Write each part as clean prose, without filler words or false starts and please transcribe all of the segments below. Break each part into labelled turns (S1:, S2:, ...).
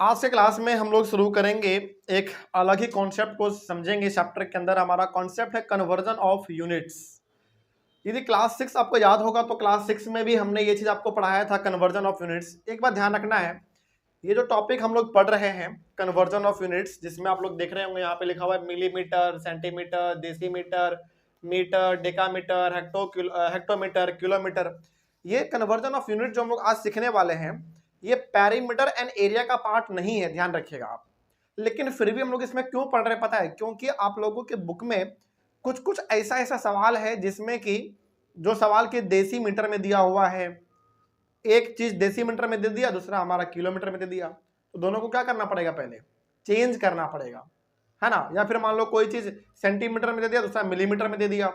S1: आज के क्लास में हम लोग शुरू करेंगे एक अलग ही कॉन्सेप्ट को समझेंगे। चैप्टर के अंदर हमारा कॉन्सेप्ट है कन्वर्जन ऑफ यूनिट्स। यदि क्लास 6 आपको याद होगा तो क्लास 6 में भी हमने ये चीज आपको पढ़ाया था, कन्वर्जन ऑफ यूनिट्स। एक बात ध्यान रखना है, ये जो टॉपिक हम लोग पढ़ रहे हैं कन्वर्जन ऑफ यूनिट्स, जिसमें आप लोग देख रहे होंगे यहाँ पे लिखा हुआ है millimetre, centimetre, decimetre, metre, decametre, hectometre, kilometre. ये कन्वर्जन ऑफ यूनिट जो हम लोग आज सीखने वाले हैं, ये पेरीमीटर एंड एरिया का पार्ट नहीं है, ध्यान रखिएगा आप। लेकिन फिर भी हम लोग इसमें क्यों पढ़ रहे हैं पता है? क्योंकि आप लोगों के बुक में कुछ कुछ ऐसा ऐसा सवाल है जिसमें कि जो सवाल के देसी मीटर में दिया हुआ है, एक चीज देसी मीटर में दे दिया, दूसरा हमारा किलोमीटर में दे दिया, तो दोनों को क्या करना पड़ेगा? पहले चेंज करना पड़ेगा, है ना। या फिर मान लो कोई चीज सेंटीमीटर में दे दिया, दूसरा मिलीमीटर में दे दिया,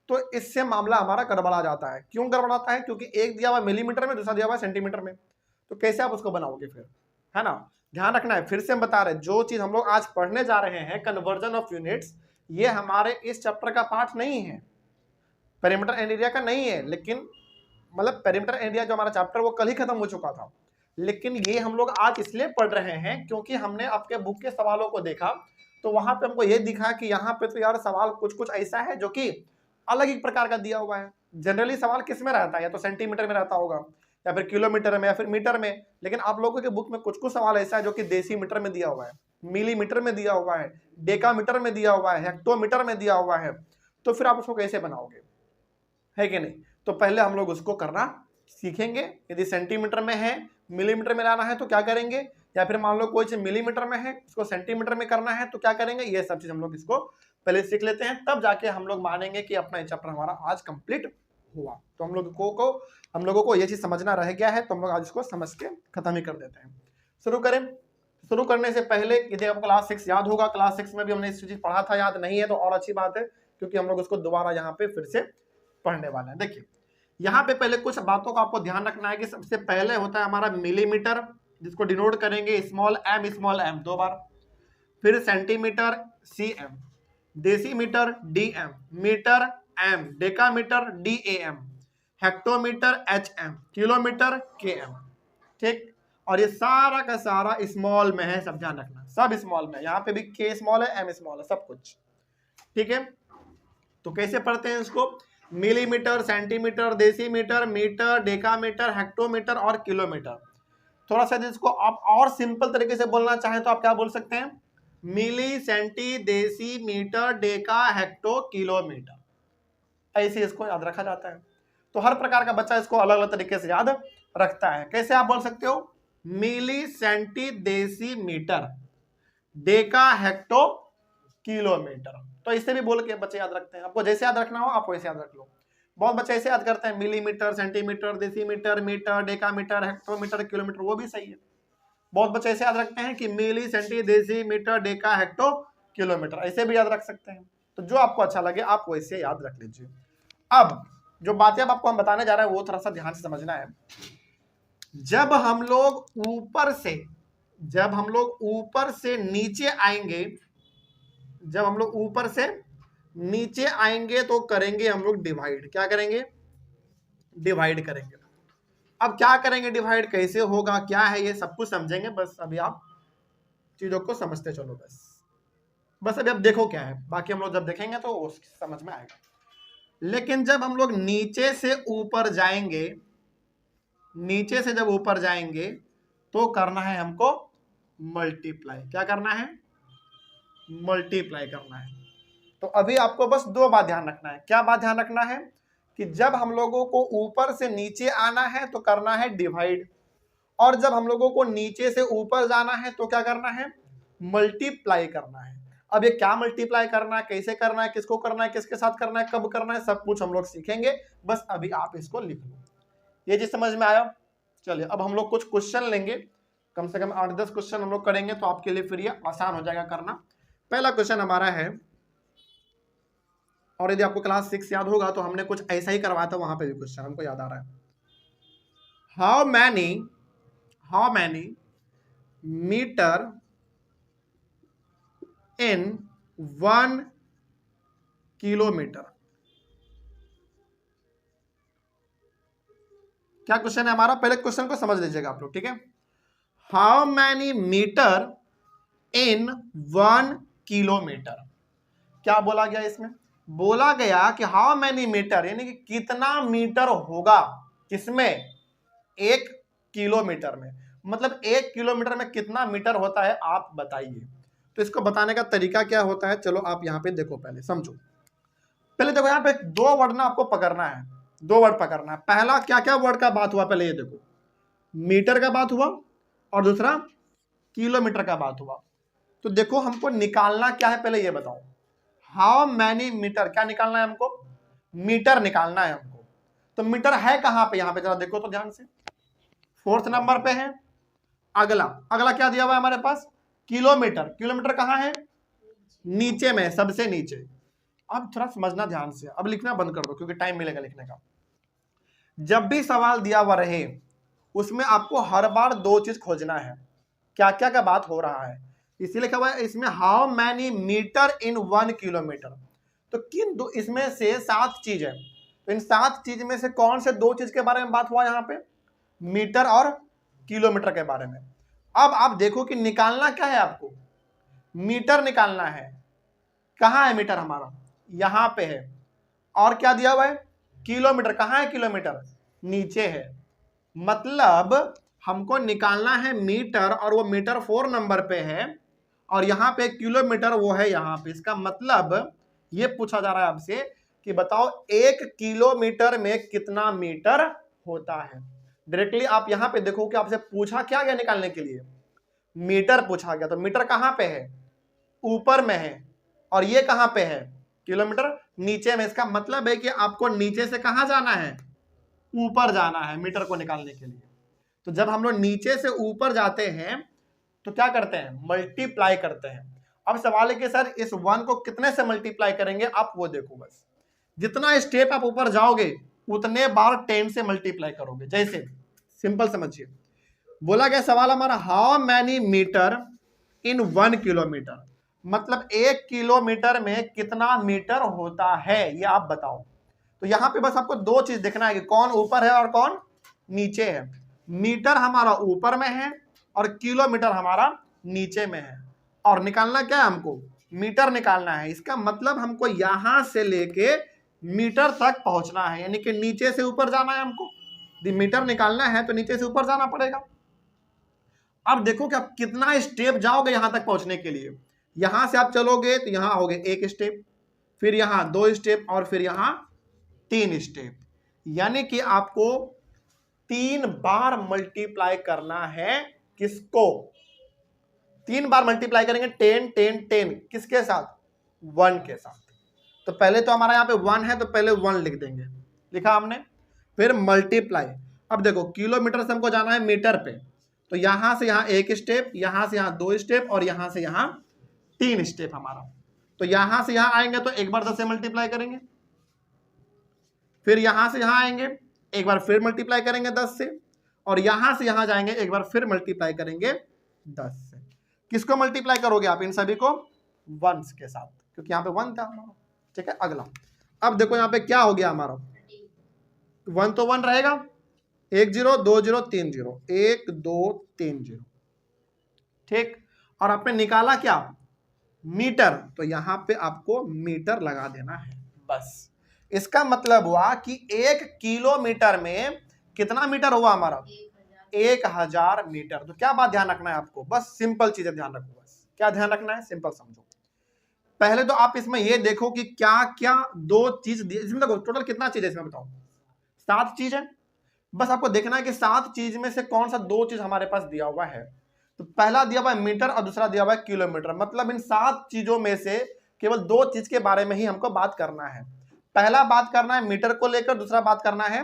S1: तो इससे मामला हमारा गड़बड़ा जाता है। क्यों गड़बड़ाता है? क्योंकि एक दिया हुआ मिलीमीटर में, दूसरा दिया हुआ सेंटीमीटर में, तो कैसे आप उसको बनाओगे फिर, है ना। ध्यान रखना है, फिर से हम बता रहे हैं, जो चीज हम लोग आज पढ़ने जा रहे हैं कन्वर्जन ऑफ यूनिट्स, ये हमारे इस चैप्टर का पार्ट नहीं है, पेरीमीटर एंड एरिया का नहीं है। लेकिन मतलब पेरीमीटर एरिया जो हमारा चैप्टर वो कल ही खत्म हो चुका था, लेकिन ये हम लोग आज इसलिए पढ़ रहे हैं क्योंकि हमने आपके बुक के सवालों को देखा, तो वहां पे हमको ये दिखा कि यहाँ पे तो यार सवाल कुछ कुछ ऐसा है जो कि अलग ही प्रकार का दिया हुआ है। जनरली सवाल किस में रहता है? या तो सेंटीमीटर में रहता होगा, या फिर किलोमीटर में, या फिर मीटर में। लेकिन आप लोगों के बुक में कुछ कुछ सवाल ऐसा है जो कि देसी मीटर में दिया हुआ है, मिलीमीटर में दिया हुआ है, डेकामीटर में दिया हुआ है, हेक्टोमीटर में दिया हुआ है। तो फिर आप उसको कैसे बनाओगे, है कि नहीं? तो पहले हम लोग उसको करना सीखेंगे। यदि सेंटीमीटर में है, मिलीमीटर में लाना है तो क्या करेंगे, या फिर मान लो कोई चीज मिलीमीटर में है, उसको सेंटीमीटर में करना है तो क्या करेंगे, ये सब चीज हम लोग इसको पहले सीख लेते हैं, तब जाके हम लोग मानेंगे कि अपना चैप्टर हमारा आज कंप्लीट हुआ। तो हम लोगों को ये चीज समझना रह गया है, तो हम लोग आज इसको समझ के खत्म ही कर देते हैं। शुरू करें। शुरू करने से पहले यदि आपको क्लास 6 याद होगा, क्लास 6 में भी हमने इस चीज पढ़ा था, याद नहीं है तो और अच्छी बात है, क्योंकि हम लोग उसको दोबारा यहाँ पे फिर से पढ़ने वाले हैं। देखिए यहाँ पे पहले कुछ बातों का आपको ध्यान रखना है कि सबसे पहले होता है हमारा मिलीमीटर, जिसको डिनोट करेंगे स्मॉल एम दो बार, फिर centimetre CM, decimetre DM, metre M, decametre DAM, hectometre HM, kilometre KM। ठीक, और ये सारा का सारा स्मॉल में है, सब ध्यान रखना, सब स्मॉल में। यहाँ पे भी K स्मॉल है, M स्मॉल है, सब कुछ ठीक है। तो कैसे पढ़ते हैं इसको? Millimetre, centimetre, decimetre, metre, decametre, hectometre और किलोमीटर। थोड़ा सा इसको आप और सिंपल तरीके से बोलना चाहें तो आप क्या बोल सकते हैं? मिली, सेंटी, देसी, मीटर, डेका, हेक्टो, किलोमीटर। ऐसे इसको याद रखा जाता है। तो हर प्रकार का बच्चा इसको अलग अलग तरीके से याद रखता है। कैसे आप बोल सकते हो? मिली, सेंटी, देसी, मीटर, डेका, हेक्टो, किलोमीटर। तो इसे भी बोल के बच्चे याद रखते हैं। आपको जैसे याद रखना हो आप वैसे याद रख लो। बहुत बच्चे ऐसे याद करते हैं, millimetre, centimetre, decimetre, metre, decametre, hectometre, kilometre, वो भी सही है। बहुत बच्चे ऐसे याद रखते हैं कि मिली, सेंटी, देसी, मीटर, डेका, हेक्टो, किलोमीटर, ऐसे भी याद रख सकते हैं। तो जो आपको अच्छा लगे आप वैसे याद रख लीजिए। अब जो बातें अब आपको हम बताने जा रहे हैं वो थोड़ा सा ध्यान से समझना है। जब हम लोग ऊपर से नीचे आएंगे, जब हम लोग ऊपर से नीचे आएंगे तो करेंगे हम लोग डिवाइड। क्या करेंगे? डिवाइड करेंगे। अब क्या करेंगे डिवाइड, कैसे होगा, क्या है, ये सब कुछ समझेंगे। बस अभी आप चीजों को समझते चलो, बस अभी आप देखो क्या है, बाकी हम लोग जब देखेंगे तो समझ में आएगा। लेकिन जब हम लोग नीचे से ऊपर जाएंगे, नीचे से जब ऊपर जाएंगे तो करना है हमको मल्टीप्लाई। क्या करना है? मल्टीप्लाई करना है। तो अभी आपको बस दो बात ध्यान रखना है। क्या बात ध्यान रखना है? कि जब हम लोगों को ऊपर से नीचे आना है तो करना है डिवाइड, और जब हम लोगों को नीचे से ऊपर जाना है तो क्या करना है? मल्टीप्लाई करना है। अब ये क्या मल्टीप्लाई करना है, कैसे करना है, किसको करना है, किसके साथ करना है, कब करना है, सब कुछ हम लोग सीखेंगे। बस अभी आप इसको लिख लो। ये चीज समझ में आया? चलिए अब हम लोग कुछ क्वेश्चन लेंगे, कम से कम 8-10 क्वेश्चन हम लोग करेंगे, तो आपके लिए फिर ये आसान हो जाएगा करना। पहला क्वेश्चन हमारा है, और यदि आपको क्लास 6 याद होगा तो हमने कुछ ऐसा ही करवाया था, वहां पे भी क्वेश्चन हमको याद आ रहा है। How many metre in 1 kilometre? क्या क्वेश्चन है हमारा? पहले क्वेश्चन को समझ लीजिएगा आप लोग, ठीक है। How many metre in 1 kilometre. क्या बोला गया इसमें? बोला गया कि हाउ मैनी मीटर, यानी कि कितना मीटर होगा किसमें? 1 किलोमीटर में। मतलब 1 किलोमीटर में कितना मीटर होता है आप बताइए। तो इसको बताने का तरीका क्या होता है, चलो आप यहां पे देखो, पहले समझो। पहले देखो यहां पे 2 वर्ड ना आपको पकड़ना है, 2 वर्ड पकड़ना है। पहला क्या क्या वर्ड का बात हुआ, पहले ये देखो, मीटर का बात हुआ और दूसरा किलोमीटर का बात हुआ। तो देखो हमको निकालना क्या है, पहले ये बताओ। हाउ मैनी मीटर, क्या निकालना है हमको? मीटर निकालना है हमको। तो मीटर है कहां पे? यहां पे जरा देखो तो ध्यान से, 4th नंबर पे है। अगला अगला क्या दिया हुआ है हमारे पास? किलोमीटर। किलोमीटर कहां है? नीचे में, सबसे नीचे। अब थोड़ा समझना ध्यान से, अब लिखना बंद कर दो क्योंकि टाइम मिलेगा लिखने का। जब भी सवाल दिया हुआ रहे उसमें आपको हर बार 2 चीज खोजना है, क्या क्या का बात हो रहा है। इसीलिए लिखा हुआ है इसमें how many metre in 1 kilometre. तो किन दो, इसमें से 7 चीज है, तो इन 7 चीज में से कौन से 2 चीज के बारे में बात हुआ यहाँ पे? मीटर और किलोमीटर के बारे में। अब आप देखो कि निकालना क्या है आपको? मीटर निकालना है। कहाँ है मीटर हमारा? यहां पे है। और क्या दिया हुआ है? किलोमीटर। कहाँ है किलोमीटर? नीचे है। मतलब हमको निकालना है मीटर, और वो मीटर 4 नंबर पे है, और यहाँ पे किलोमीटर वो है यहाँ पे। इसका मतलब ये पूछा जा रहा है आपसे कि बताओ 1 किलोमीटर में कितना मीटर होता है। डायरेक्टली आप यहाँ पे देखो कि आपसे पूछा क्या गया निकालने के लिए? मीटर पूछा गया। तो मीटर कहाँ पे है? ऊपर में है। और ये कहाँ पे है? किलोमीटर नीचे में। इसका मतलब है कि आपको नीचे से कहाँ जाना है? ऊपर जाना है मीटर को निकालने के लिए। तो जब हम लोग नीचे से ऊपर जाते हैं तो क्या करते हैं? मल्टीप्लाई करते हैं। अब सवाल है कि सर इस 1 को कितने से मल्टीप्लाई करेंगे? आप वो देखो, बस जितना स्टेप आप ऊपर जाओगे उतने बार 10 से मल्टीप्लाई करोगे। जैसे सिंपल समझिए, बोला गया सवाल हमारा how many metre in 1 kilometre, मतलब 1 किलोमीटर में कितना मीटर होता है, ये आप बताओ। तो यहां पे बस आपको 2 चीज देखना है कि कौन ऊपर है और कौन नीचे है। मीटर हमारा ऊपर में है और किलोमीटर हमारा नीचे में है। और निकालना क्या है हमको? मीटर निकालना है। इसका मतलब हमको यहां से लेके मीटर तक पहुंचना है, यानी कि नीचे से ऊपर जाना है हमको। मीटर निकालना है तो नीचे से ऊपर जाना पड़ेगा। अब देखो कि आप कितना स्टेप जाओगे यहां तक पहुंचने के लिए। यहां से आप चलोगे तो यहां आओगे 1 स्टेप, फिर यहां 2 स्टेप, और फिर यहां 3 स्टेप। यानी कि आपको 3 बार मल्टीप्लाई करना है। किसको? 3 बार मल्टीप्लाई करेंगे 10 10 10, किसके साथ? 1 के साथ। तो पहले तो हमारा यहाँ पे 1 है तो पहले 1 लिख देंगे, लिखा हमने। फिर मल्टीप्लाई। अब देखो किलोमीटर से हमको जाना है मीटर पे, तो यहां से यहां 1 स्टेप, यहां से यहां 2 स्टेप, और यहां से यहां 3 स्टेप हमारा। तो यहां से यहां आएंगे तो एक बार 10 से मल्टीप्लाई करेंगे, फिर यहां से यहां आएंगे एक बार फिर मल्टीप्लाई करेंगे 10 से, और यहां से यहां जाएंगे एक बार फिर मल्टीप्लाई करेंगे 10 से। किसको मल्टीप्लाई करोगे आप? इन सभी को 1 के साथ, क्योंकि यहां पे 1 था हमारा। ठीक है, अगला। अब देखो यहां पे क्या हो गया हमारा? 1 तो 1 रहेगा, 1 0 2 0 3 0, 1 2 3 0। ठीक, और आपने निकाला क्या? मीटर। तो यहां पे आपको मीटर लगा देना है, बस। इसका मतलब हुआ कि 1 किलोमीटर में कितना मीटर हुआ हमारा? 1000 मीटर। तो क्या बात ध्यान रखना है आपको? बस सिंपल चीजें ध्यान रखो। बस क्या ध्यान रखना है? सिंपल समझो। पहले तो आप इसमें ये देखो कि क्या क्या 2 चीज दी इसमें। देखो टोटल कितना चीज है इसमें, बताओ। 7 चीज है। बस आपको देखना है कि 7 चीज में से कौन सा 2 चीज हमारे पास दिया हुआ है। तो पहला दिया हुआ है मीटर और दूसरा दिया हुआ है किलोमीटर। मतलब इन 7 चीजों में से केवल 2 चीज के बारे में ही हमको बात करना है। पहला बात करना है मीटर को लेकर, दूसरा बात करना है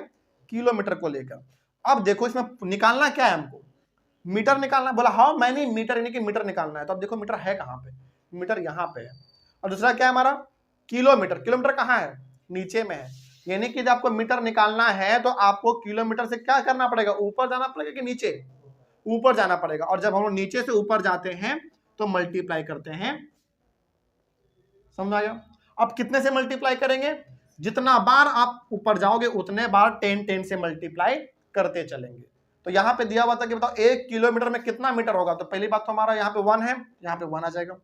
S1: किलोमीटर को लेकर। अब देखो इसमें निकालना क्या है हमको? मीटर निकालना है। बोला हाउ मैनी मीटर, यानी कि मीटर निकालना है। तो अब देखो मीटर है कहां पे? मीटर यहां पे है। और दूसरा क्या है हमारा? किलोमीटर। किलोमीटर कहां है? नीचे में है। यानी कि जब आपको मीटर निकालना है तो आपको किलोमीटर से क्या करना पड़ेगा? ऊपर जाना पड़ेगा कि नीचे? ऊपर जाना पड़ेगा। और जब हम लोग नीचे से ऊपर जाते हैं तो मल्टीप्लाई करते हैं। समझ आया? अब कितने से मल्टीप्लाई करेंगे? जितना बार आप ऊपर जाओगे उतने बार 10 10 से मल्टीप्लाई करते चलेंगे। तो यहाँ पे दिया हुआ था कि बताओ 1 किलोमीटर में कितना मीटर होगा, तो पहली बात तो हमारा यहाँ पे 1 है, यहाँ पे 1 आ जाएगा।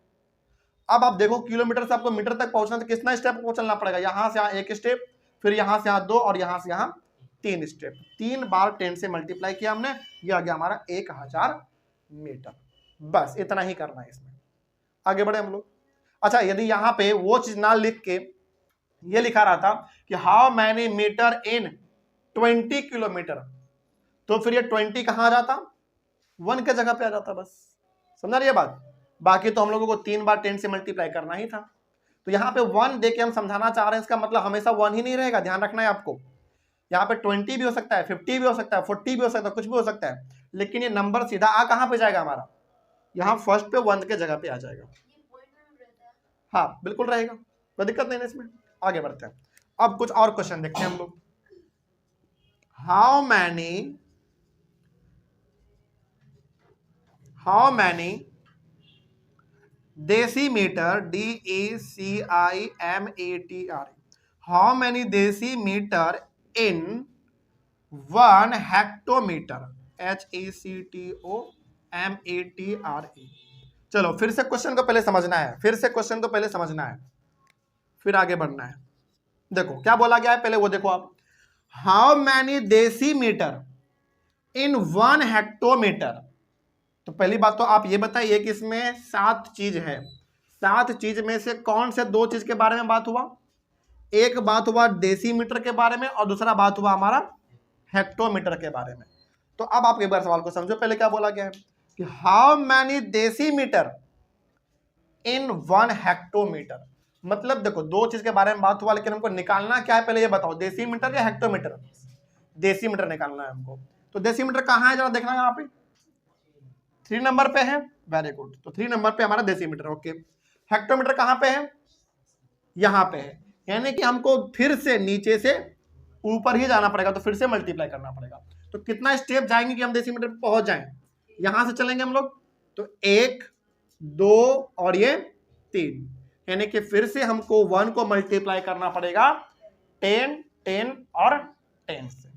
S1: अब आप देखो किलोमीटर से आपको मीटर तक पहुंचना तो कितना स्टेप को चलना पड़ेगा, यहाँ से यहाँ 1 स्टेप, फिर यहाँ से यहाँ 2 और यहाँ से यहाँ 3 स्टेप। 3 बार 10 से मल्टीप्लाई किया हमने, ये आ गया हमारा 1000 मीटर। बस इतना ही करना है इसमें, आगे बढ़े हम लोग। अच्छा, यदि यहाँ पे वो चीज ना लिख के ये लिखा रहा था कि how many metre in 20 kilometre, तो फिर ये 20 कहां आ जाता, 1 के जगह पे आ जाता। बस समझा रही है बात। बाकी तो हम लोगों को 3 बार 10 से मल्टीप्लाई करना ही था। तो यहाँ पे 1 देके हम समझाना चाह रहे हैं, इसका मतलब हमेशा 1 ही नहीं रहेगा, ध्यान रखना है आपको। यहाँ पे 20 भी हो सकता है, 50 भी हो सकता है, 40 भी हो सकता है, कुछ भी हो सकता है, लेकिन ये नंबर सीधा आ कहां पे जाएगा हमारा, यहाँ फर्स्ट पे 1 के जगह पे आ जाएगा। हाँ बिल्कुल रहेगा, कोई दिक्कत नहीं है इसमें। आगे बढ़ते हैं, अब कुछ और क्वेश्चन देखते हैं हम लोग। How many decimetre, DECIMETR, how many decimetre in 1 hectometre, HECTOMETRE। चलो फिर से क्वेश्चन को पहले समझना है, फिर आगे बढ़ना है। देखो क्या बोला गया है, पहले वो देखो आप। How many decimetre in 1 hectometre, तो पहली बात तो आप ये बताइए कि इसमें 7 चीज है, 7 चीज में से कौन से 2 चीज के बारे में बात हुआ, एक बात हुआ डेसीमीटर के बारे में और दूसरा बात हुआ हमारा हेक्टोमीटर के बारे में। तो अब आप एक बार सवाल को समझो, पहले क्या बोला गया है कि how many decimetre in 1 hectometre, मतलब देखो 2 चीज के बारे में बात हुआ, लेकिन हमको निकालना क्या है पहले ये बताओ, डेसीमीटर या हेक्टोमीटर। डेसीमीटर निकालना है हमको। तो डेसीमीटर कहां है जरा देखना, यहाँ पे 3 नंबर पे है, वेरी गुड। तो 3 नंबर पे हमारा डेसीमीटर, ओके। हेक्टोमीटर कहां पे है, यहां पे है, यानी कि हमको फिर से नीचे से ऊपर ही जाना पड़ेगा, तो फिर से मल्टीप्लाई करना पड़ेगा। तो कितना स्टेप जाएंगे कि हम डेसीमीटर पे पहुंच जाएं, यहां से चलेंगे हम लोग, तो 1 2 और ये 3, यानी कि फिर से हमको 1 को मल्टीप्लाई करना पड़ेगा 10 10 और 10 से।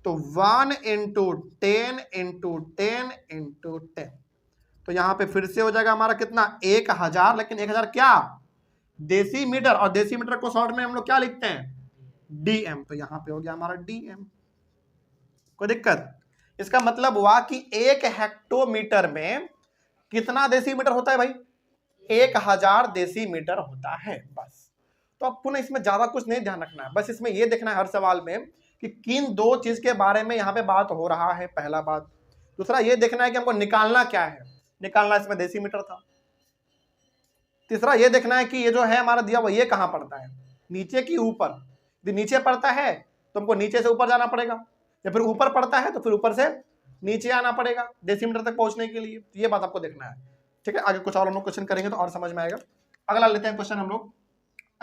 S1: तो 1 इंटू 10 इंटू 10 इंटू 10, तो यहां पे फिर से हो जाएगा हमारा कितना, 1000, लेकिन 1000 क्या, डेसीमीटर, और डेसीमीटर को शॉर्ट में हम लोग क्या लिखते हैं, डीएम। तो यहां पे हो गया हमारा डीएम, कोई दिक्कत। इसका मतलब हुआ कि 1 हेक्टोमीटर में कितना डेसीमीटर होता है भाई, 1000 डेसीमीटर होता है, बस। तो अब पुनः इसमें ज्यादा कुछ नहीं ध्यान रखना है, बस इसमें यह देखना है हर सवाल में कि किन 2 चीज के बारे में यहाँ पे बात हो रहा है, पहला बात। दूसरा ये देखना है कि हमको निकालना क्या है, निकालना इसमें डेसीमीटर था। तीसरा ये देखना है कि ये जो है हमारा दिया हुआ ये कहां पड़ता है, नीचे की ऊपर। यदि नीचे पड़ता है तो हमको नीचे से ऊपर जाना पड़ेगा, या फिर ऊपर पड़ता है तो फिर ऊपर से नीचे आना पड़ेगा डेसीमीटर तक पहुंचने के लिए। ये बात आपको देखना है, ठीक है। आगे कुछ और हम लोग क्वेश्चन करेंगे तो और समझ में आएगा। अगला लेते हैं क्वेश्चन हम लोग,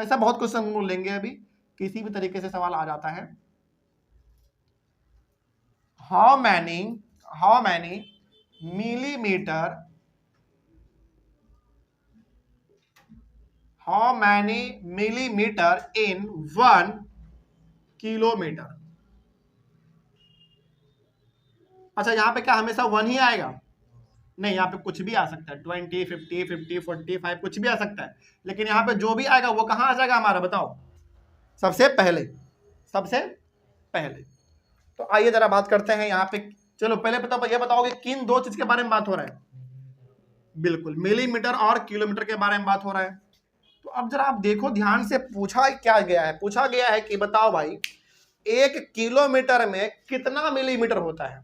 S1: ऐसा बहुत क्वेश्चन हम लोग लेंगे, अभी किसी भी तरीके से सवाल आ जाता है। How many millimetre, how many millimetre in 1 kilometre. अच्छा यहाँ पे क्या हमेशा 1 ही आएगा, नहीं, यहाँ पे कुछ भी आ सकता है, 20 50 50 45 कुछ भी आ सकता है, लेकिन यहाँ पे जो भी आएगा वो कहाँ आ जाएगा हमारा, बताओ, सबसे पहले। तो आइए जरा बात करते हैं यहाँ पे। चलो पहले ये बताओगे किन 2 चीज के बारे में बात हो रहा है, बिल्कुल मिलीमीटर और किलोमीटर के बारे में बात हो रहा है। तो अब जरा आप देखो ध्यान से, पूछा गया है कि बताओ भाई 1 किलोमीटर में कितना मिलीमीटर होता है।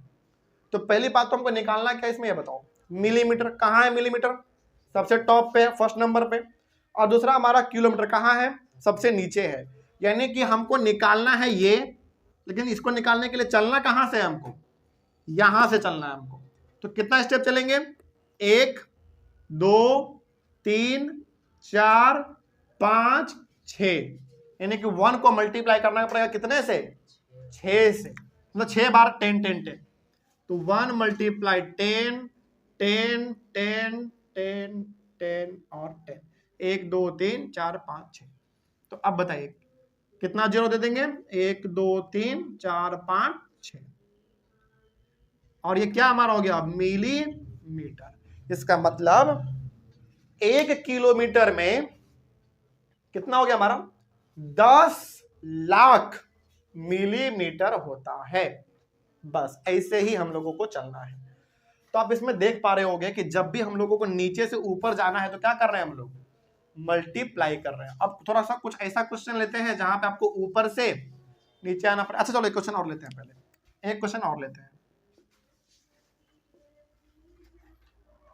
S1: तो पहली बात तो हमको निकालना क्या इसमें, ये बताओ, मिलीमीटर कहाँ है, मिलीमीटर सबसे टॉप पे है, फर्स्ट नंबर पे, और दूसरा हमारा किलोमीटर कहाँ है, सबसे नीचे है। यानी कि हमको निकालना है ये, लेकिन इसको निकालने के लिए चलना कहाँ से है, हमको यहां से चलना है हमको। तो कितना स्टेप चलेंगे, 1 2 3 4 5 6, यानी कि 1 को मल्टीप्लाई करना पड़ेगा कितने से, 6 से, मतलब 6 बार 10 10 10। तो 1 मल्टीप्लाई 10 10 10 10 10 और 10, 1 2 3 4 5 6। तो अब बताइए कितना जीरो दे देंगे, 1 2 3 4 5 6। और ये क्या हमारा हो गया, मिलीमीटर। इसका मतलब 1 किलोमीटर में कितना हो गया हमारा, 10 लाख मिलीमीटर होता है। बस ऐसे ही हम लोगों को चलना है। तो आप इसमें देख पा रहे होंगे कि जब भी हम लोगों को नीचे से ऊपर जाना है तो क्या कर रहे हैं हम लोग, मल्टीप्लाई कर रहे हैं। अब थोड़ा सा कुछ ऐसा क्वेश्चन लेते हैं जहां पे आपको ऊपर से नीचे आना पड़े। अच्छा चलो एक क्वेश्चन और लेते हैं, पहले एक क्वेश्चन और लेते हैं।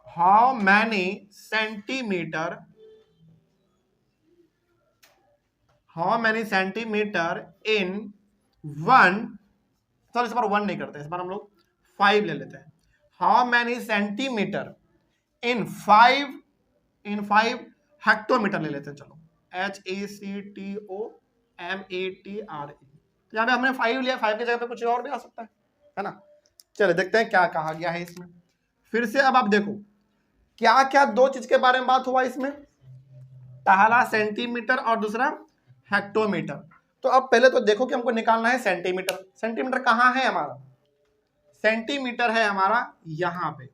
S1: How many centimetre in 1, sir इस बार 1 नहीं करते, इस बार हम लोग 5 ले लेते हैं। How many centimetre in 5 hectometre ले लेते हैं। चलो HACTOMATRE, यहाँ पे हमने 5 लिया, 5 की जगह पे कुछ और भी आ सकता है ना। चलो देखते हैं क्या कहा गया है इसमें। फिर से अब आप देखो क्या क्या दो चीज के बारे में बात हुआ इसमें, पहला सेंटीमीटर और दूसरा हेक्टोमीटर। तो अब पहले तो देखो कि हमको निकालना है सेंटीमीटर। सेंटीमीटर कहाँ है हमारा, सेंटीमीटर है हमारा यहाँ पे,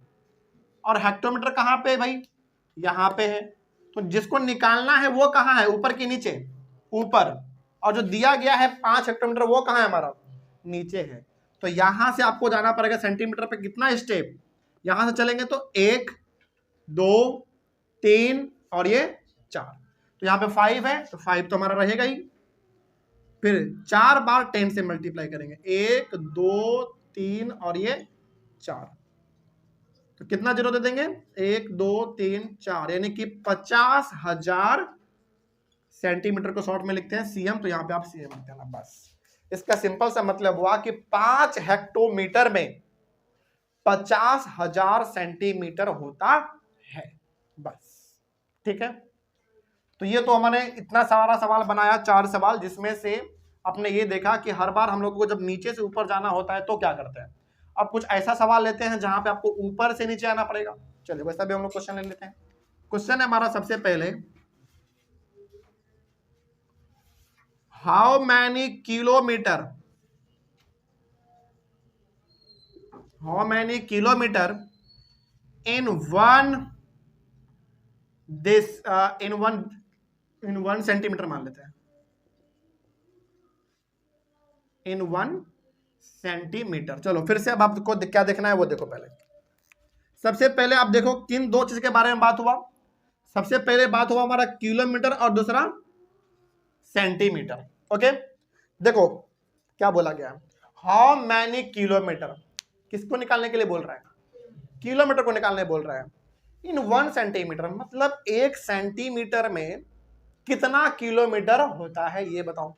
S1: और हेक्टोमीटर कहाँ पे भाई, यहाँ पे है। तो जिसको निकालना है वो कहाँ है, ऊपर की नीचे, ऊपर। और जो दिया गया है 5 हेक्टोमीटर वो कहाँ है हमारा, नीचे है। तो यहां से आपको जाना पड़ेगा सेंटीमीटर पे कितना स्टेप, यहां से चलेंगे तो 1 2 3 और ये 4। तो यहाँ पे 5 है तो 5 तो हमारा रहेगा ही। फिर 4 बार 10 से मल्टीप्लाई करेंगे, 1 2 3 और ये 4। तो कितना जीरो दे देंगे, 1 2 3 4, यानी कि 50,000 सेंटीमीटर को शॉर्ट में लिखते हैं सीएम। तो यहाँ पे आप सीएम लिख देना बस। इसका सिंपल सा मतलब हुआ कि 5 हेक्टोमीटर में 50,000 सेंटीमीटर होता है, बस। ठीक है, तो ये तो हमने इतना सारा सवाल बनाया, 4 सवाल, जिसमें से आपने ये देखा कि हर बार हम लोगों को जब नीचे से ऊपर जाना होता है तो क्या करते हैं। अब कुछ ऐसा सवाल लेते हैं जहां पे आपको ऊपर से नीचे आना पड़ेगा। चलिए वैसा भी हम लोग क्वेश्चन ले लेते हैं। क्वेश्चन है हमारा सबसे पहले, how many kilometre in one centimetre मान लेते हैं, इन 1 सेंटीमीटर। चलो फिर से अब आपको क्या देखना है वो देखो। पहले सबसे पहले आप देखो किन दो चीज के बारे में बात हुआ। सबसे पहले बात हुआ हमारा किलोमीटर और दूसरा सेंटीमीटर। ओके, देखो क्या बोला गया, हाउ मैनी किलोमीटर, किसको निकालने के लिए बोल रहा है, किलोमीटर को निकालने बोल रहा है। इन 1 सेंटीमीटर मतलब 1 सेंटीमीटर में कितना किलोमीटर होता है ये बताओ।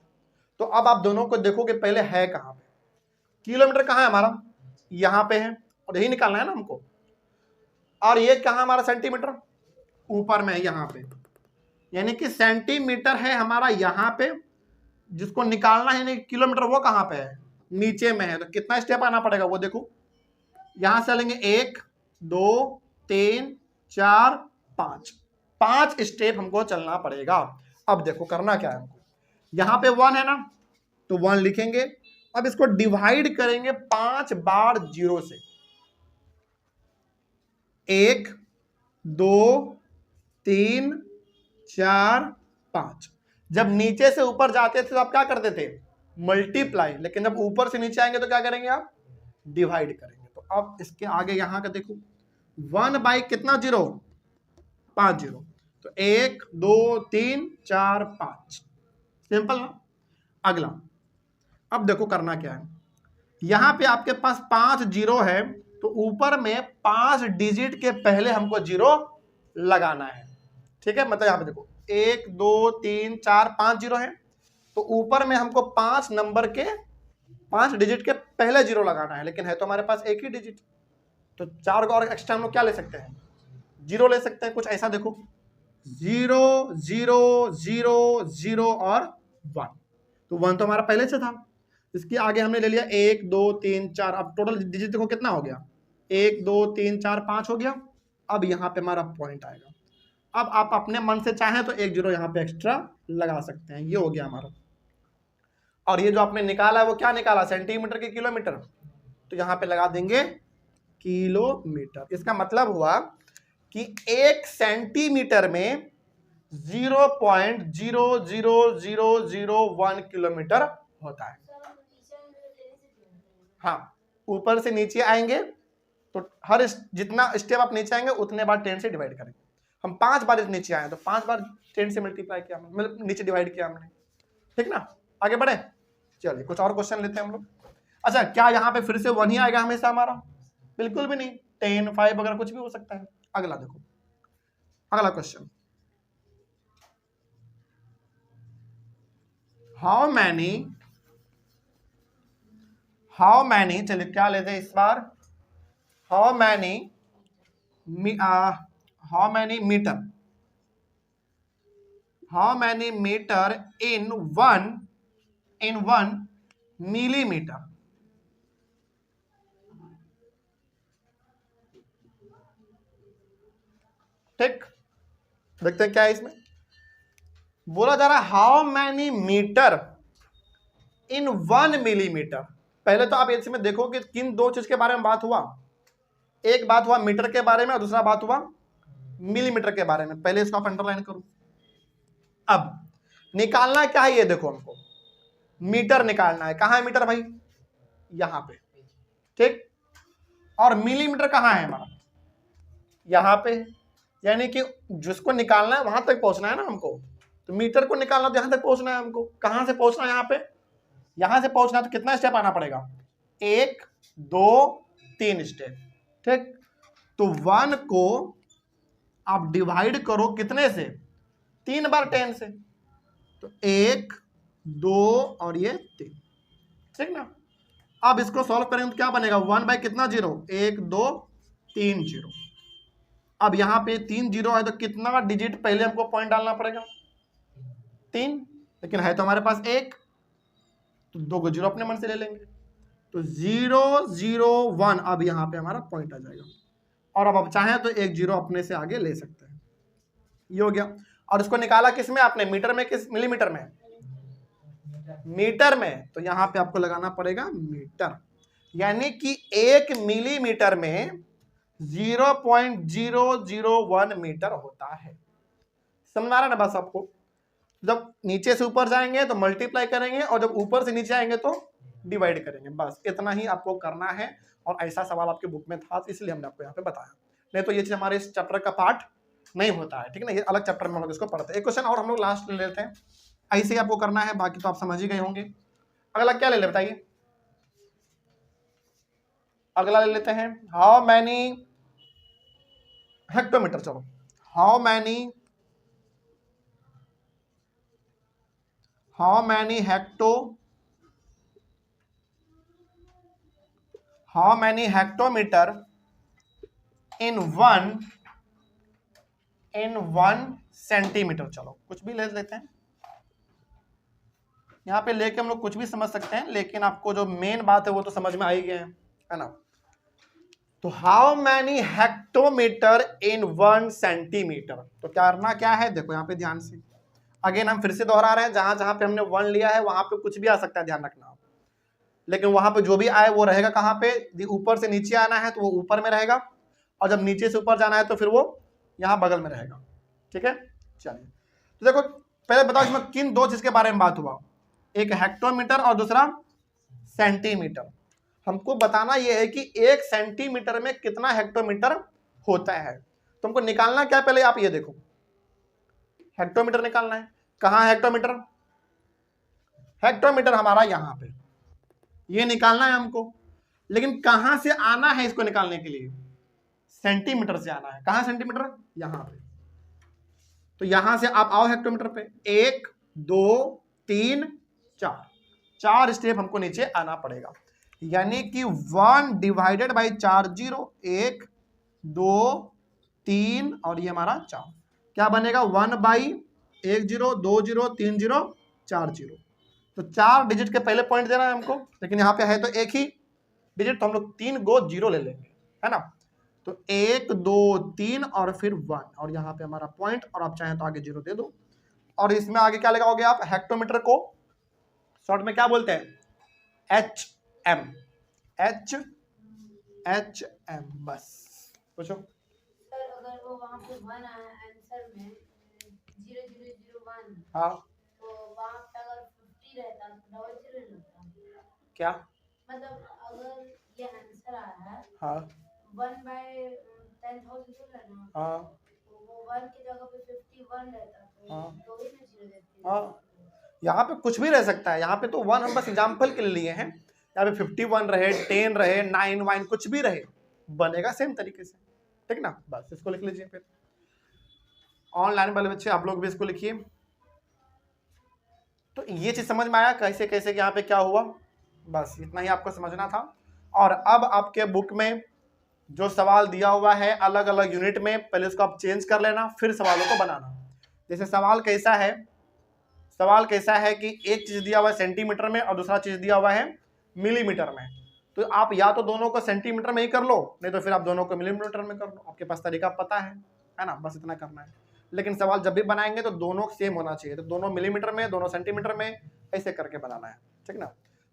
S1: तो अब आप दोनों को देखो कि पहले है कहां पे, किलोमीटर कहां है हमारा, यहां पे है, और यही निकालना है ना हमको। और ये कहां हमारा सेंटीमीटर, ऊपर में है यहां पे, यानी कि सेंटीमीटर है हमारा यहां पे, जिसको निकालना है यानी किलोमीटर वो कहां पे है, नीचे में है। तो कितना स्टेप आना पड़ेगा वो देखो, यहां से लेंगे 1 2 3 4 5 स्टेप हमको चलना पड़ेगा। अब देखो करना क्या है हमको, यहां पे 1 है ना, तो 1 लिखेंगे। अब इसको डिवाइड करेंगे 5 बार 0 से, 1 2 3 4 5। जब नीचे से ऊपर जाते थे तो आप क्या करते थे, मल्टीप्लाई, लेकिन जब ऊपर से नीचे आएंगे तो क्या करेंगे आप, डिवाइड करेंगे। तो अब इसके आगे यहां का देखो 1 बाई कितना 0, 5 0। तो 1 2 3 4 5, सिंपल ना। अगला अब देखो करना क्या है, यहां पे आपके पास 5 0 है, तो ऊपर में 5 डिजिट के पहले हमको 0 लगाना है। ठीक है, मतलब यहां पे देखो 1 2 3 4 5 0 है, तो ऊपर में हमको 5 नंबर के 5 डिजिट के पहले 0 लगाना है, लेकिन है तो हमारे पास एक ही डिजिट। तो 4 और एक्स्ट्रा हम लोग क्या ले सकते हैं, 0 ले सकते हैं। कुछ ऐसा देखो 0 0 0 0 और 1, तो 1 तो हमारा पहले से था। इसके आगे हमने ले लिया 1 2 3 4, अब टोटल डिजिट देखो कितना हो गया, 1 2 3 4 5 हो गया। अब यहाँ पे हमारा पॉइंट आएगा, अब आप अपने मन से चाहें तो 1 0 यहाँ पे एक्स्ट्रा लगा सकते हैं। ये हो गया हमारा। और ये जो आपने निकाला है वो क्या निकाला, सेंटीमीटर की किलोमीटर, तो यहाँ पे लगा देंगे किलोमीटर। इसका मतलब हुआ कि 1 सेंटीमीटर में 0.00001 किलोमीटर होता है। हाँ, ऊपर से नीचे आएंगे तो हर जितना स्टेप आप नीचे आएंगे उतने बार 10 से डिवाइड करेंगे। हम 5 बार नीचे आए तो 5 बार 10 से मल्टीप्लाई किया, मतलब नीचे डिवाइड किया हमने, ठीक ना। आगे बढ़े, चलिए कुछ और क्वेश्चन लेते हैं हम लोग। अच्छा, क्या यहाँ पे फिर से 1 ही आएगा हमेशा हमारा? बिल्कुल भी नहीं, 10, 5 वगैरह कुछ भी हो सकता है। अगला देखो, अगला क्वेश्चन, हाउ मैनी, चलिए क्या लेते हैं इस बार, how many metre in 1 millimetre. ठीक, देखते हैं क्या है इसमें। बोला जा रहा है how many metre in 1 millimetre. पहले तो आप इसमें देखो कि किन दो चीज के बारे में बात हुआ। एक बात हुआ मीटर के बारे में और दूसरा बात हुआ मिलीमीटर के बारे में। पहले इसको आप अंडरलाइन करो। अब निकालना क्या है, ये देखो, हमको मीटर निकालना है। कहां है मीटर भाई? यहां पे, ठीक। और मिलीमीटर कहां है हमारा? यहां पे। यानी कि जिसको निकालना है वहां तक पहुंचना है ना हमको। तो मीटर को निकालना तो यहां तक पहुंचना है हमको। कहां से पहुंचना है? यहां पे। यहां से पहुंचना तो कितना स्टेप आना पड़ेगा? 1, 2, 3 स्टेप, ठीक। तो 1 को आप डिवाइड करो कितने से? 3 बार 10 से। तो 1, 2 और ये 3, ठीक ना। अब इसको सॉल्व करेंगे तो क्या बनेगा? 1 बाय कितना जीरो? 1, 2, 3 जीरो। अब यहां पे 3 जीरो है तो कितना डिजिट पहले हमको पॉइंट डालना पड़ेगा? 3। लेकिन है तो हमारे पास 1, तो 2 को जीरो अपने मन से ले लेंगे। तो 0, 0, 1 अब यहां पे हमारा पॉइंट आ जाएगा। और अब चाहें तो 1 जीरो अपने से आगे ले सकते हैं। ये हो गया। और इसको निकाला किस में आपने? मीटर में, किस मिलीमीटर में? मीटर में। तो यहां पे आपको लगाना पड़ेगा मीटर। यानी कि 1 मिलीमीटर में 0.001 मीटर होता है। समझ आ रहा है ना बस आपको? जब नीचे से ऊपर जाएंगे तो मल्टीप्लाई करेंगे और जब ऊपर से नीचे आएंगे तो डिवाइड करेंगे। बस इतना ही आपको करना है। और ऐसा सवाल आपके बुक में था इसलिए हमने आपको यहाँ पे बताया। नहीं तो ये चीज हमारे इस चैप्टर का पार्ट नहीं होता है, ठीक है ना। ये अलग चैप्टर में हम लोग इसको पढ़ते हैं। एक क्वेश्चन और हम लोग लास्ट ले लेते हैं। ऐसे ही आपको करना है, बाकी तो आप समझ ही गए होंगे। अगला क्या ले ले बताइए? अगला ले लेते हैं हाउ मैनी हेक्टोमीटर। चलो, how many hectometre in 1 centimetre. चलो कुछ भी ले लेते हैं। यहाँ पे लेके हम लोग कुछ भी समझ सकते हैं, लेकिन आपको जो मेन बात है वो तो समझ में आ ही गए है ना। तो how many hectometre in 1 centimetre. तो करना क्या है, देखो यहाँ पे ध्यान से। अगेन हम फिर से दोहरा रहे हैं, जहां जहां पे हमने 1 लिया है वहां पे कुछ भी आ सकता है, ध्यान रखना। लेकिन वहां पे जो भी आए वो रहेगा कहां पे? ऊपर से नीचे आना है तो वो ऊपर में रहेगा, और जब नीचे से ऊपर जाना है तो फिर वो यहाँ बगल में रहेगा, ठीक है। चलिए, तो देखो पहले बताओ इसमें किन दो चीज के बारे में बात हुआ? एक हेक्टोमीटर और दूसरा सेंटीमीटर। हमको बताना यह है कि 1 सेंटीमीटर में कितना हेक्टोमीटर होता है। तुमको निकालना क्या है? पहले आप ये देखो, हेक्टोमीटर निकालना है। कहां है हेक्टोमीटर? हेक्टोमीटर हमारा यहां पे, ये निकालना है हमको। लेकिन कहां से आना है इसको निकालने के लिए? सेंटीमीटर से आना है। कहां सेंटीमीटर? यहां पे। तो यहां से आप आओ हेक्टोमीटर पे। 1, 2, 3, 4 स्टेप हमको नीचे आना पड़ेगा। यानी कि 1 डिवाइडेड बाई 4 जीरो। 1, 2, 3 और ये हमारा 4। क्या बनेगा? 1 by 1 zero, 2 zero, 3 zero, 4 zero. तो 4 डिजिट के पहले पॉइंट देना है हमको, लेकिन यहाँ पे है तो एक ही डिजिट, तो हम लोग 3 गो जीरो ले लेंगे, है ना। तो 1, 2, 3 और फिर 1, और यहाँ पे हमारा पॉइंट, और आप चाहें तो आगे जीरो दे दो। और इसमें आगे क्या लगाओगे आप? हेक्टोमीटर को शॉर्ट में क्या बोलते हैं? HM। HM बस। पूछो।
S2: सर अगर वो वहाँ पे 1 आया आंसर में 0001
S1: हाँ
S2: तो वहाँ पे अगर 50 रहता तो डबल जीरो लगता।
S1: क्या?
S2: मतलब अगर ये आंसर आया है
S1: हाँ
S2: 1/10,000 तो है ना,
S1: हाँ
S2: तो वो 1 की जगह पे 51 रहता
S1: हाँ
S2: तो ही ना जीरो देते।
S1: हाँ, यहाँ पे कुछ भी रह सकता है। यहाँ पे तो 1 हम बस एग्जाम्पल के लिए लिए हैं। यहाँ पे 51 रहे, 10 रहे, 9 वाइन कुछ भी रहे, बनेगा सेम तरीके से, ठीक ना। बस इसको लिख लीजिए। फिर ऑनलाइन वाले बच्चे आप लोग भी इसको लिखिए। तो ये चीज समझ में आया कैसे कैसे यहाँ पे क्या हुआ, बस इतना ही आपको समझना था। और अब आपके बुक में जो सवाल दिया हुआ है अलग अलग यूनिट में, पहले उसको आप चेंज कर लेना, फिर सवालों को बनाना। जैसे सवाल कैसा है, सवाल कैसा है कि एक चीज दिया हुआ है सेंटीमीटर में और दूसरा चीज दिया हुआ है मिलीमीटर में, तो आप या तो दोनों को सेंटीमीटर में ही कर लो, नहीं तो फिर आप दोनों को मिलीमीटर में कर लो। आपके पास तरीका पता है ना, बस इतना करना है। लेकिन सवाल जब भी बनाएंगे तो दोनों सेम होना चाहिए, तो दोनों मिलीमीटर में, दोनों सेंटीमीटर में, ऐसे करके बनाना है, ठीक ना।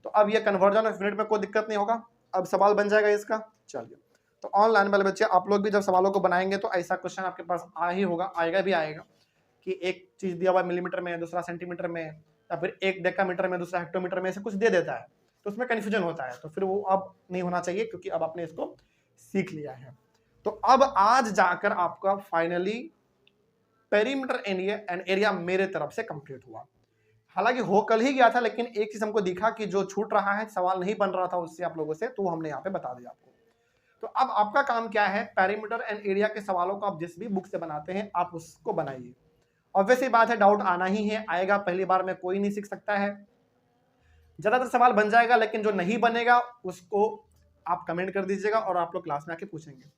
S1: तो अब ये कन्वर्जन ऑफ यूनिट में कोई दिक्कत नहीं होगा, अब सवाल बन जाएगा इसका। चलिए, तो ऑनलाइन वाले बच्चे आप लोग भी जब सवालों को बनाएंगे तो ऐसा क्वेश्चन आपके पास आ ही होगा, आएगा भी आएगा कि एक चीज दिया हुआ मिलीमीटर में, दूसरा सेंटीमीटर में, या फिर एक डेकामीटर में, दूसरा हेक्टोमीटर में, ऐसे कुछ दे देता है, तो उसमें कंफ्यूजन होता है। तो फिर वो अब नहीं होना चाहिए, क्योंकि अब आपने इसको सीख लिया है। तो अब आज जाकर आपका फाइनली पेरीमीटर एंड एरिया मेरे तरफ से कंप्लीट हुआ। हालांकि हो कल ही गया था, लेकिन एक चीज हमको दिखा कि जो छूट रहा है, सवाल नहीं बन रहा था उससे आप लोगों से, तो हमने यहाँ पे बता दिया आपको। तो अब आपका काम क्या है, पेरीमीटर एंड एरिया के सवालों को आप जिस भी बुक से बनाते हैं आप उसको बनाइए। ऑब्वियस ही बात है, डाउट आना ही है, आएगा, पहली बार में कोई नहीं सीख सकता है। ज्यादातर सवाल बन जाएगा, लेकिन जो नहीं बनेगा उसको आप कमेंट कर दीजिएगा और आप लोग क्लास में आके पूछेंगे।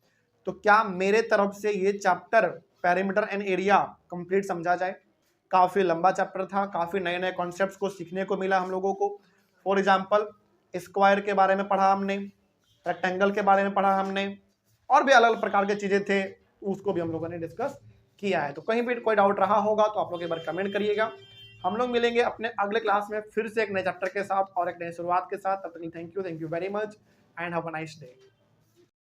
S1: तो क्या मेरे तरफ से ये chapter perimeter and area complete समझा जाए? काफी लंबा चैप्टर था, काफी नए नए कॉन्सेप्ट्स को सीखने को मिला हम लोगों को। फॉर एग्जाम्पल स्क्वायर के बारे में पढ़ा हमने, रेक्टेंगल के बारे में पढ़ा हमने, और भी अलग अलग प्रकार की चीजें थे, उसको भी हम लोगों ने डिस्कस किया है। तो कहीं भी कोई डाउट रहा होगा तो आप लोग एक बार कमेंट करिएगा। हम लोग मिलेंगे अपने अगले क्लास में फिर से एक नए चैप्टर के साथ और एक नई शुरुआत के साथ। तब तक thank you very much and have a nice day.